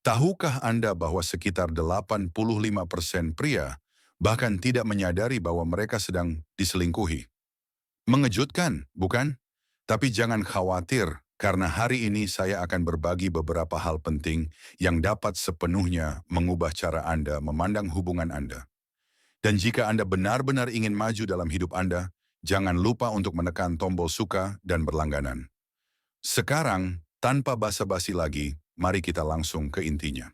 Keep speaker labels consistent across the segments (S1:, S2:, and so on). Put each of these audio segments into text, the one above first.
S1: Tahukah Anda bahwa sekitar 85% pria bahkan tidak menyadari bahwa mereka sedang diselingkuhi? Mengejutkan, bukan? Tapi jangan khawatir, karena hari ini saya akan berbagi beberapa hal penting yang dapat sepenuhnya mengubah cara Anda memandang hubungan Anda. Dan jika Anda benar-benar ingin maju dalam hidup Anda, jangan lupa untuk menekan tombol suka dan berlangganan. Sekarang, tanpa basa-basi lagi, mari kita langsung ke intinya.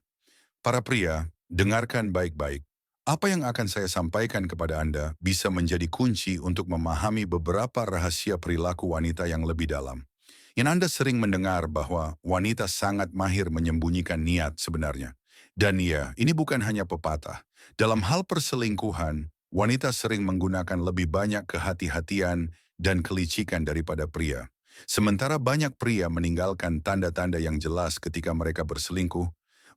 S1: Para pria, dengarkan baik-baik. Apa yang akan saya sampaikan kepada Anda bisa menjadi kunci untuk memahami beberapa rahasia perilaku wanita yang lebih dalam. Yang Anda sering mendengar bahwa wanita sangat mahir menyembunyikan niat sebenarnya. Dan ya, ini bukan hanya pepatah. Dalam hal perselingkuhan, wanita sering menggunakan lebih banyak kehati-hatian dan kelicikan daripada pria. Sementara banyak pria meninggalkan tanda-tanda yang jelas ketika mereka berselingkuh,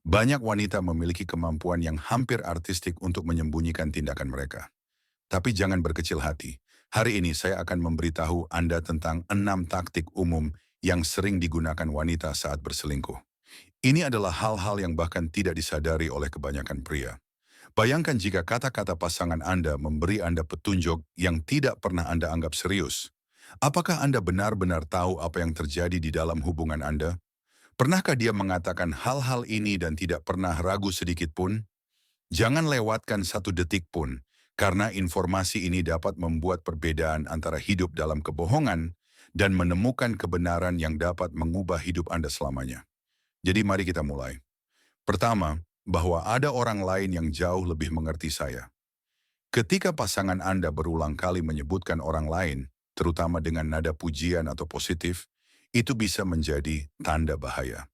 S1: banyak wanita memiliki kemampuan yang hampir artistik untuk menyembunyikan tindakan mereka. Tapi jangan berkecil hati. Hari ini saya akan memberitahu Anda tentang 6 taktik umum yang sering digunakan wanita saat berselingkuh. Ini adalah hal-hal yang bahkan tidak disadari oleh kebanyakan pria. Bayangkan jika kata-kata pasangan Anda memberi Anda petunjuk yang tidak pernah Anda anggap serius. Apakah Anda benar-benar tahu apa yang terjadi di dalam hubungan Anda? Pernahkah dia mengatakan hal-hal ini dan tidak pernah ragu sedikit pun? Jangan lewatkan satu detik pun, karena informasi ini dapat membuat perbedaan antara hidup dalam kebohongan dan menemukan kebenaran yang dapat mengubah hidup Anda selamanya. Jadi mari kita mulai. Pertama, bahwa ada orang lain yang jauh lebih mengerti saya. Ketika pasangan Anda berulang kali menyebutkan orang lain, terutama dengan nada pujian atau positif, itu bisa menjadi tanda bahaya.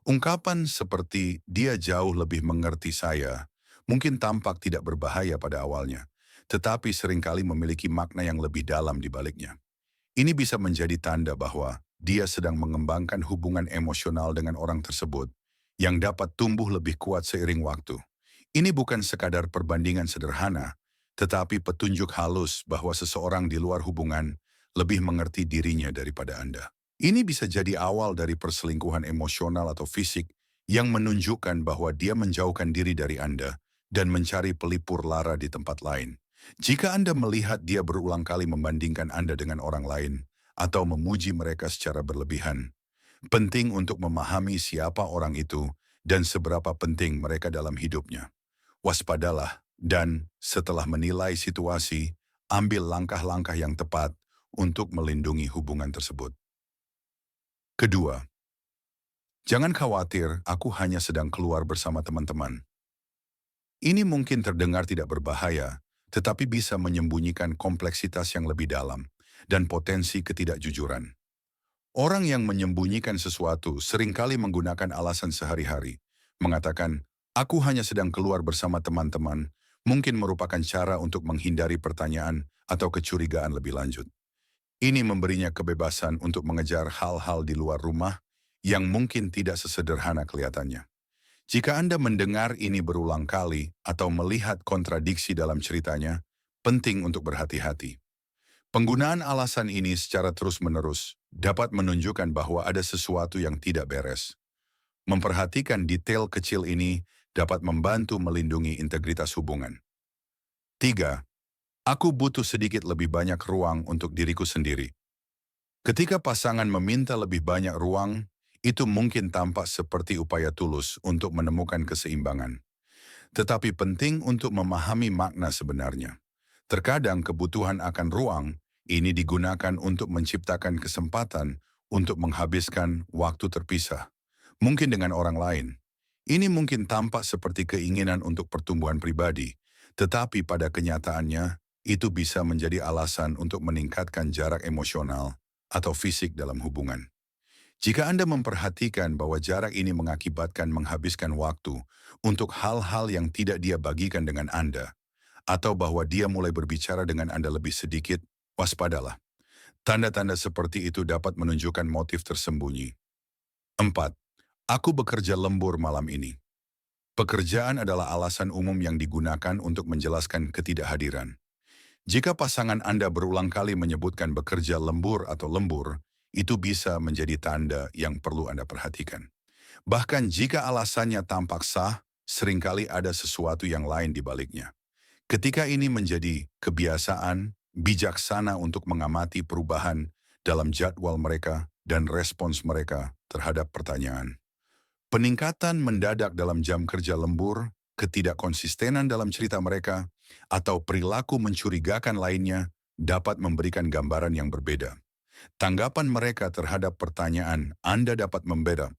S1: Ungkapan seperti dia jauh lebih mengerti saya mungkin tampak tidak berbahaya pada awalnya, tetapi seringkali memiliki makna yang lebih dalam di baliknya. Ini bisa menjadi tanda bahwa dia sedang mengembangkan hubungan emosional dengan orang tersebut yang dapat tumbuh lebih kuat seiring waktu. Ini bukan sekadar perbandingan sederhana, tetapi petunjuk halus bahwa seseorang di luar hubungan lebih mengerti dirinya daripada Anda. Ini bisa jadi awal dari perselingkuhan emosional atau fisik yang menunjukkan bahwa dia menjauhkan diri dari Anda dan mencari pelipur lara di tempat lain. Jika Anda melihat dia berulang kali membandingkan Anda dengan orang lain atau memuji mereka secara berlebihan, penting untuk memahami siapa orang itu dan seberapa penting mereka dalam hidupnya. Waspadalah dan setelah menilai situasi, ambil langkah-langkah yang tepat untuk melindungi hubungan tersebut. Kedua, jangan khawatir, aku hanya sedang keluar bersama teman-teman. Ini mungkin terdengar tidak berbahaya, tetapi bisa menyembunyikan kompleksitas yang lebih dalam dan potensi ketidakjujuran. Orang yang menyembunyikan sesuatu seringkali menggunakan alasan sehari-hari, mengatakan, aku hanya sedang keluar bersama teman-teman, mungkin merupakan cara untuk menghindari pertanyaan atau kecurigaan lebih lanjut. Ini memberinya kebebasan untuk mengejar hal-hal di luar rumah yang mungkin tidak sesederhana kelihatannya. Jika Anda mendengar ini berulang kali atau melihat kontradiksi dalam ceritanya, penting untuk berhati-hati. Penggunaan alasan ini secara terus-menerus dapat menunjukkan bahwa ada sesuatu yang tidak beres. Memperhatikan detail kecil ini dapat membantu melindungi integritas hubungan. 3. Aku butuh sedikit lebih banyak ruang untuk diriku sendiri. Ketika pasangan meminta lebih banyak ruang, itu mungkin tampak seperti upaya tulus untuk menemukan keseimbangan. Tetapi penting untuk memahami makna sebenarnya. Terkadang kebutuhan akan ruang ini digunakan untuk menciptakan kesempatan untuk menghabiskan waktu terpisah, mungkin dengan orang lain. Ini mungkin tampak seperti keinginan untuk pertumbuhan pribadi, tetapi pada kenyataannya itu bisa menjadi alasan untuk meningkatkan jarak emosional atau fisik dalam hubungan. Jika Anda memperhatikan bahwa jarak ini mengakibatkan menghabiskan waktu untuk hal-hal yang tidak dia bagikan dengan Anda, atau bahwa dia mulai berbicara dengan Anda lebih sedikit, waspadalah. Tanda-tanda seperti itu dapat menunjukkan motif tersembunyi. 4. Aku bekerja lembur malam ini. Pekerjaan adalah alasan umum yang digunakan untuk menjelaskan ketidakhadiran. Jika pasangan Anda berulang kali menyebutkan bekerja lembur atau lembur, itu bisa menjadi tanda yang perlu Anda perhatikan. Bahkan jika alasannya tampak sah, seringkali ada sesuatu yang lain di baliknya. Ketika ini menjadi kebiasaan, bijaksana untuk mengamati perubahan dalam jadwal mereka dan respons mereka terhadap pertanyaan. Peningkatan mendadak dalam jam kerja lembur, ketidakkonsistenan dalam cerita mereka, atau perilaku mencurigakan lainnya dapat memberikan gambaran yang berbeda. Tanggapan mereka terhadap pertanyaan Anda dapat membeda